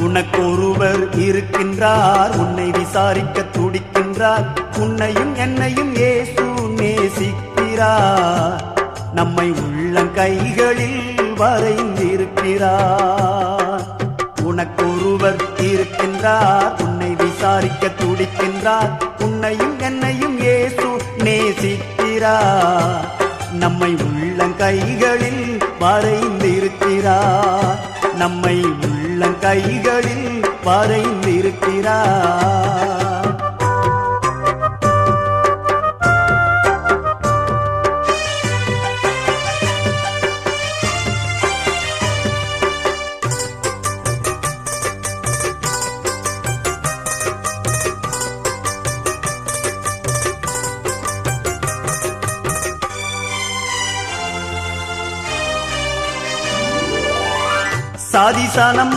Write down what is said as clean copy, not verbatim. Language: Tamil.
உனக்கொருவர் இருக்கின்றார், உன்னை விசாரிக்க துடிக்கின்றார். உன்னையும் என்னையும் இயேசு நேசிக்கிறார். நம்மை உள்ளங்கைகளில் வரைந்திருக்கிறார். உனக்கொருவர் இருக்கின்றார், உன்னை விசாரிக்க துடிக்கின்றார். உன்னையும் என்னையும் இயேசு நேசிக்கிறார். நம்மை உள்ளங்கைகளில் வரைந்திருக்கிறார். நம்மை உள்ளங்கைகளில் வரைந்திருக்கிறார். சாதிசானம்